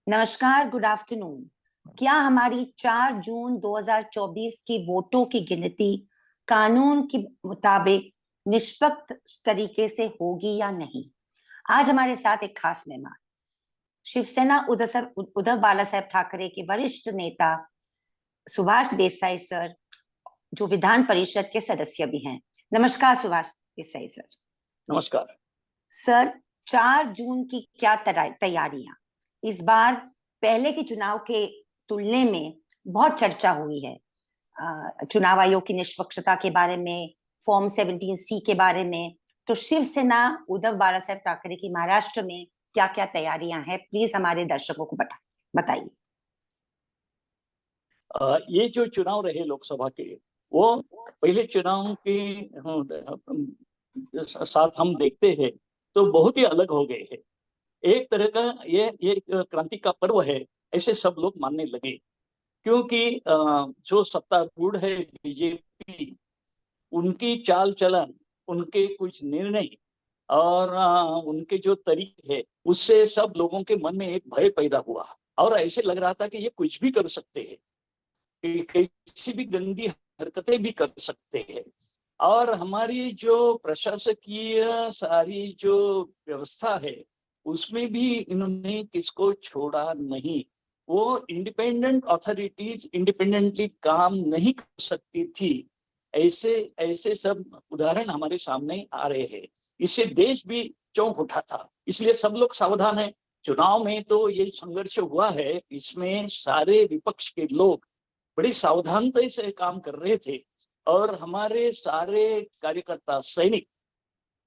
नमस्कार, good afternoon. क्या हमारी 4 जून 2024 की वोटों की गिनती कानून के मुताबिक निष्पक्ष तरीके से होगी या नहीं? आज हमारे साथ एक खास मेहमान, शिवसेना उद्धव बाला साहेब ठाकरे के वरिष्ठ नेता सुभाष देसाई सर, जो विधान परिषद के सदस्य भी हैं। नमस्कार सुभाष देसाई सर। नमस्कार सर, 4 जून की क्या तैयारियां? इस बार पहले के चुनाव के तुलने में बहुत चर्चा हुई है। चुनाव आयोग की निष्पक्षता के बारे में, फॉर्म 17C के बारे में। तो शिवसेना उद्धव बाला साहेब ठाकरे की महाराष्ट्र में क्या क्या तैयारियां हैं, प्लीज हमारे दर्शकों को बताइए। ये जो चुनाव रहे लोकसभा के, वो पहले चुनाव के साथ हम देखते हैं तो बहुत ही अलग हो गए हैं। एक तरह का ये क्रांति का पर्व है, ऐसे सब लोग मानने लगे। क्योंकि जो सत्तारूढ़ है बीजेपी, उनकी चाल चलन, उनके कुछ निर्णय और उनके जो तरीके है, उससे सब लोगों के मन में एक भय पैदा हुआ और ऐसे लग रहा था कि ये कुछ भी कर सकते हैं, कैसी भी गंदी हरकतें भी कर सकते हैं। और हमारी जो प्रशासकीय सारी जो व्यवस्था है, उसमें भी इन्होंने किसको छोड़ा नहीं। वो इंडिपेंडेंट अथॉरिटीज इंडिपेंडेंटली काम नहीं कर सकती थी। ऐसे ऐसे सब उदाहरण हमारे सामने आ रहे हैं। इससे देश भी चौंक उठा था, इसलिए सब लोग सावधान है। चुनाव में तो ये संघर्ष हुआ है, इसमें सारे विपक्ष के लोग बड़ी सावधानता से काम कर रहे थे और हमारे सारे कार्यकर्ता सैनिक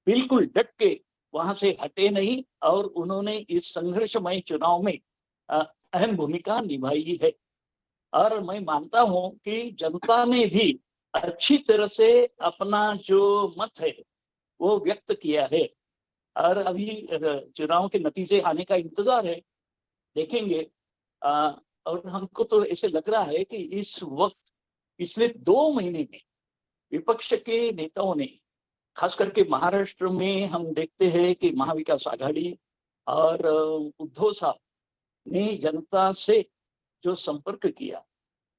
बिल्कुल डट के वहां से हटे नहीं और उन्होंने इस संघर्षमय चुनाव में अहम भूमिका निभाई है। और मैं मानता हूं कि जनता ने भी अच्छी तरह से अपना जो मत है वो व्यक्त किया है। और अभी चुनाव के नतीजे आने का इंतजार है, देखेंगे। और हमको तो ऐसे लग रहा है कि इस वक्त पिछले 2 महीने में विपक्ष के नेताओं ने, खास करके महाराष्ट्र में हम देखते हैं कि महाविकास आघाड़ी और उद्धव साहब ने जनता से जो संपर्क किया,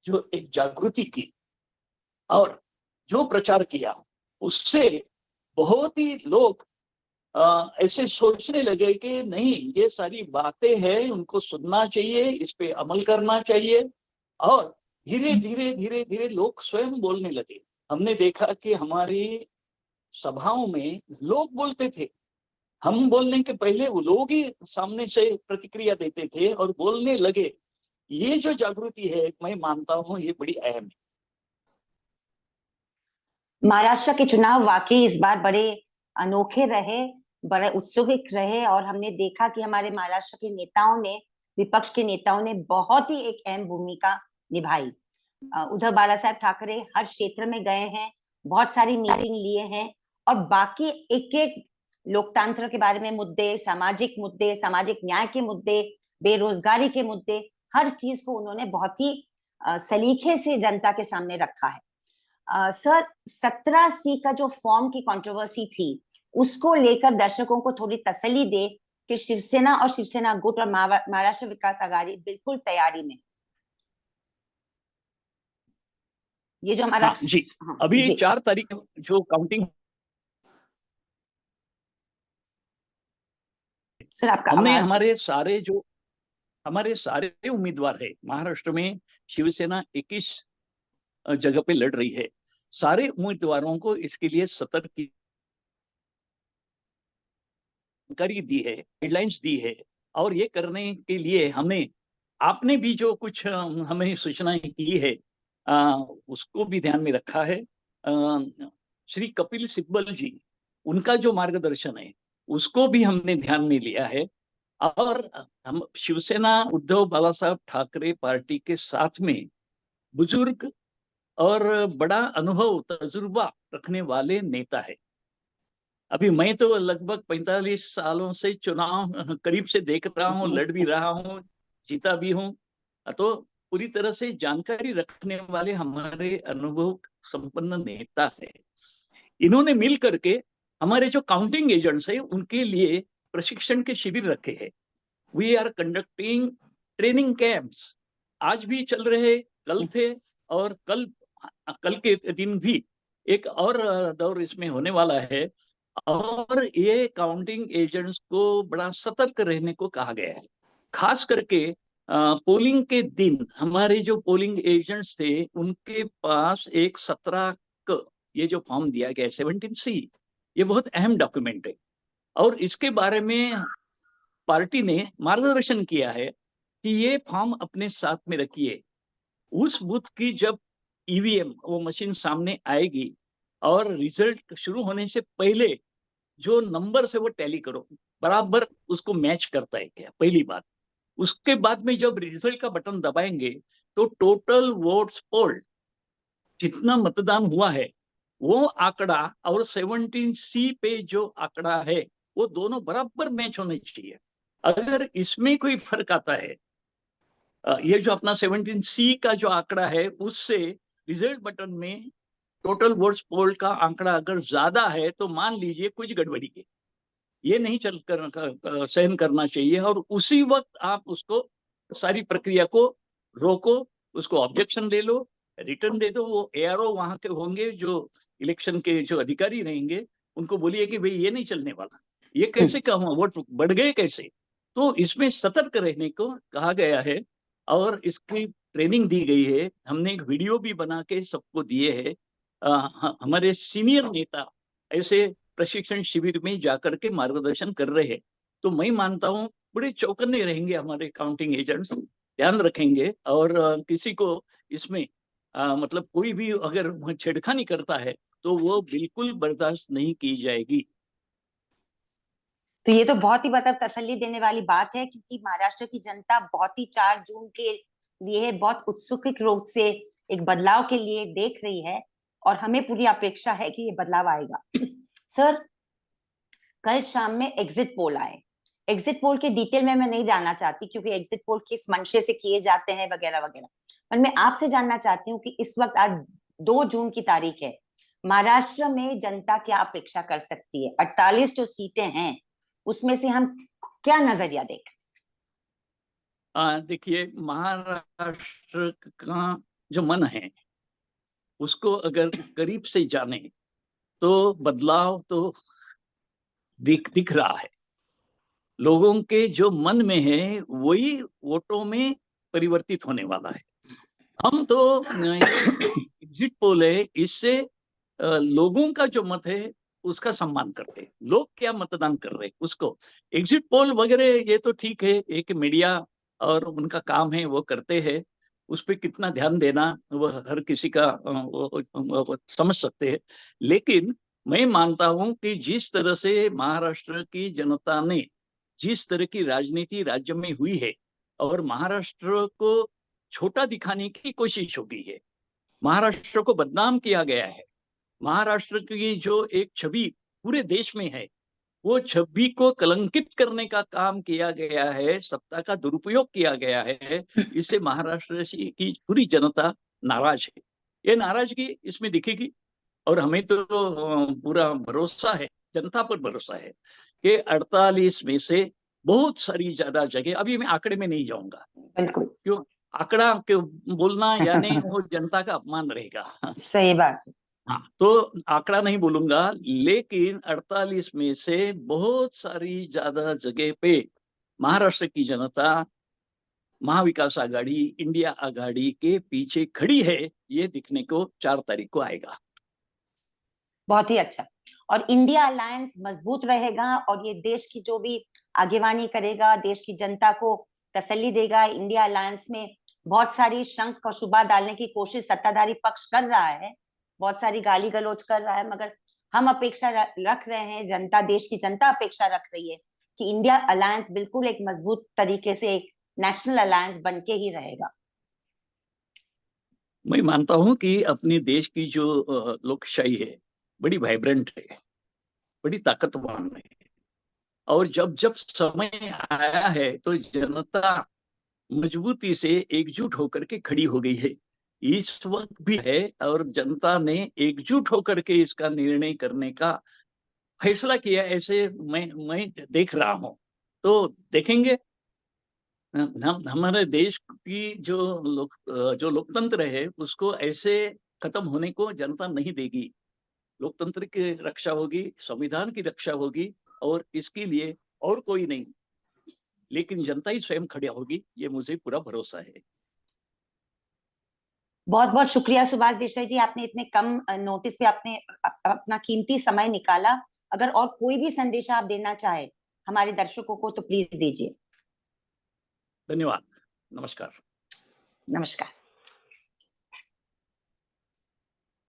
जो एक जागृति की और जो प्रचार किया, उससे बहुत ही लोग ऐसे सोचने लगे कि नहीं, ये सारी बातें हैं, उनको सुनना चाहिए, इस पे अमल करना चाहिए। और धीरे धीरे धीरे धीरे लोग स्वयं बोलने लगे। हमने देखा कि हमारी सभाओं में लोग बोलते थे, हम बोलने के पहले वो लोग ही सामने से प्रतिक्रिया देते थे और बोलने लगे। ये जो जागृति है, मैं मानता हूँ ये बड़ी अहम है। महाराष्ट्र के चुनाव वाकई इस बार बड़े अनोखे रहे, बड़े उत्सुक रहे और हमने देखा कि हमारे महाराष्ट्र के नेताओं ने, विपक्ष के नेताओं ने बहुत ही एक अहम भूमिका निभाई। उद्धव बाला साहेब ठाकरे हर क्षेत्र में गए हैं, बहुत सारी मीटिंग लिए हैं और बाकी एक एक लोकतंत्र के बारे में मुद्दे, सामाजिक न्याय के मुद्दे, बेरोजगारी के मुद्दे, हर चीज को उन्होंने बहुत ही सलीके से जनता के सामने रखा है। सर, 17C का जो फॉर्म की कंट्रोवर्सी थी, उसको लेकर दर्शकों को थोड़ी तसल्ली दे कि शिवसेना और शिवसेना गुट और महाराष्ट्र विकास आघाड़ी बिल्कुल तैयारी में। ये जो हमारा जी, अभी जी। 4 तारीख जो काउंटिंग, सर आपका हमने हमारे सारे उम्मीदवार है महाराष्ट्र में। शिवसेना 21 जगह पे लड़ रही है। सारे उम्मीदवारों को इसके लिए सतर्क जानकारी दी है, गाइडलाइंस दी है। और ये करने के लिए आपने भी जो कुछ हमें सूचनाएं की है, उसको भी ध्यान में रखा है। श्री कपिल सिब्बल जी, उनका जो मार्गदर्शन है उसको भी हमने ध्यान में लिया है। और हम शिवसेना उद्धव बाला साहब ठाकरे पार्टी के साथ में बुजुर्ग और बड़ा अनुभव तजुर्बा रखने वाले नेता है। अभी मैं तो लगभग 45 सालों से चुनाव करीब से देख रहा हूँ, लड़ भी रहा हूँ, जीता भी हूँ। तो पूरी तरह से जानकारी रखने वाले हमारे अनुभव संपन्न नेता है। इन्होंने मिल करके हमारे जो काउंटिंग एजेंट्स है उनके लिए प्रशिक्षण के शिविर रखे हैं। We are conducting training camps आज भी चल रहे, कल थे, और कल के दिन भी एक और दौर इसमें होने वाला है। और ये काउंटिंग एजेंट्स को बड़ा सतर्क रहने को कहा गया है। खास करके पोलिंग के दिन हमारे जो पोलिंग एजेंट्स थे उनके पास एक 17 ये जो फॉर्म दिया गया है 17C, ये बहुत अहम डॉक्यूमेंट है। और इसके बारे में पार्टी ने मार्गदर्शन किया है कि ये फॉर्म अपने साथ में रखिए। उस बूथ की जब ईवीएम वो मशीन सामने आएगी और रिजल्ट शुरू होने से पहले जो नंबर से वो टैली करो, बराबर उसको मैच करता है क्या, पहली बात। उसके बाद में जब रिजल्ट का बटन दबाएंगे तो टोटल वोट्स पोल, जितना मतदान हुआ है वो आंकड़ा और 17C पे जो आंकड़ा है वो दोनों बराबर मैच होने चाहिए। अगर इसमें कोई फर्क आता है, ये जो अपना 17C का जो आंकड़ा है उससे रिजल्ट बटन में टोटल वोट्स पोल का आंकड़ा अगर ज्यादा है तो मान लीजिए कुछ गड़बड़ी है। ये नहीं सहन करना चाहिए, और उसी वक्त आप उसको सारी प्रक्रिया को रोको, उसको ऑब्जेक्शन ले लो, रिटर्न दे दो। वो एआरओ वहां के होंगे जो इलेक्शन के जो अधिकारी रहेंगे, उनको बोलिए कि भाई ये नहीं चलने वाला, ये कैसे कहा वोट बढ़ गए कैसे। तो इसमें सतर्क रहने को कहा गया है और इसकी ट्रेनिंग दी गई है। हमने एक वीडियो भी बना के सबको दिए है। हमारे सीनियर नेता ऐसे प्रशिक्षण शिविर में जाकर के मार्गदर्शन कर रहे हैं। तो मैं मानता हूँ बड़े चौकन्ने रहेंगे हमारे काउंटिंग एजेंट्स, ध्यान रखेंगे, और किसी को इसमें मतलब कोई भी अगर छेड़खानी करता है तो वो बिल्कुल बर्दाश्त नहीं की जाएगी। तो ये तो बहुत ही मतलब तसल्ली देने वाली बात है, क्योंकि महाराष्ट्र की जनता बहुत ही 4 जून के लिए बहुत उत्सुक रूप से एक बदलाव के लिए देख रही है, और हमें पूरी अपेक्षा है कि ये बदलाव आएगा। सर, कल शाम में एग्जिट पोल आए। एग्जिट पोल के डिटेल में मैं नहीं जानना चाहती, क्योंकि एग्जिट पोल किस मंशे से किए जाते हैं वगैरह वगैरह, पर मैं आपसे जानना चाहती हूँ कि इस वक्त आज 2 जून की तारीख है, महाराष्ट्र में जनता क्या अपेक्षा कर सकती है? 48 जो सीटें हैं उसमें से हम क्या नजरिया देख? देखिए, महाराष्ट्र का जो मन है उसको अगर करीब से जाने तो बदलाव तो दिख रहा है। लोगों के जो मन में है वही वोटों में परिवर्तित होने वाला है। हम तो ये एग्जिट पोल है, इससे लोगों का जो मत है उसका सम्मान करते हैं। लोग क्या मतदान कर रहे हैं उसको, एग्जिट पोल वगैरह ये तो ठीक है, एक मीडिया और उनका काम है, वो करते हैं। उस पर कितना ध्यान देना वो हर किसी का वो समझ सकते हैं। लेकिन मैं मानता हूं कि जिस तरह से महाराष्ट्र की जनता ने जिस तरह की राजनीति राज्य में हुई है और महाराष्ट्र को छोटा दिखाने की कोशिश हो गई है, महाराष्ट्र को बदनाम किया गया है, महाराष्ट्र की जो एक छवि पूरे देश में है वो छवि को कलंकित करने का काम किया गया है, सत्ता का दुरुपयोग किया गया है। इससे महाराष्ट्र की पूरी जनता नाराज है। ये नाराजगी इसमें दिखेगी, और हमें तो पूरा भरोसा है, जनता पर भरोसा है कि 48 में से बहुत सारी ज्यादा जगह, अभी मैं आंकड़े में नहीं जाऊंगा, बिल्कुल। क्यों आंकड़ा क्यों बोलना, यानी वो जनता का अपमान रहेगा। सही बात। हाँ, तो आंकड़ा नहीं बोलूंगा, लेकिन 48 में से बहुत सारी ज्यादा जगह पे महाराष्ट्र की जनता महाविकास आघाड़ी, इंडिया आघाड़ी के पीछे खड़ी है। ये दिखने को 4 तारीख को आएगा। बहुत ही अच्छा। और इंडिया अलायंस मजबूत रहेगा, और ये देश की जो भी आगेवानी करेगा, देश की जनता को तसल्ली देगा। इंडिया अलायंस में बहुत सारी शंख और शुबा डालने की कोशिश सत्ताधारी पक्ष कर रहा है, बहुत सारी गाली गलौज कर रहा है, मगर हम अपेक्षा रख रहे हैं, जनता, देश की जनता अपेक्षा रख रही है कि इंडिया अलायंस बिल्कुल एक मजबूत तरीके से एक नेशनल अलायंस बन के ही रहेगा। मैं मानता हूं कि अपने देश की जो लोकशाही है बड़ी वाइब्रेंट है, बड़ी ताकतवान है, और जब जब समय आया है तो जनता मजबूती से एकजुट होकर के खड़ी हो गई है। इस वक्त भी है, और जनता ने एकजुट होकर के इसका निर्णय करने का फैसला किया, ऐसे मैं देख रहा हूं। तो देखेंगे हमारे देश की जो लोकतंत्र है उसको ऐसे खत्म होने को जनता नहीं देगी। लोकतंत्र की रक्षा होगी, संविधान की रक्षा होगी, और इसके लिए और कोई नहीं, लेकिन जनता ही स्वयं खड़ी होगी, ये मुझे पूरा भरोसा है। बहुत बहुत शुक्रिया सुभाष देसाई जी, आपने इतने कम नोटिस पे आपने अपना कीमती समय निकाला। अगर और कोई भी संदेश आप देना चाहे हमारे दर्शकों को तो प्लीज दीजिए। धन्यवाद। नमस्कार। नमस्कार।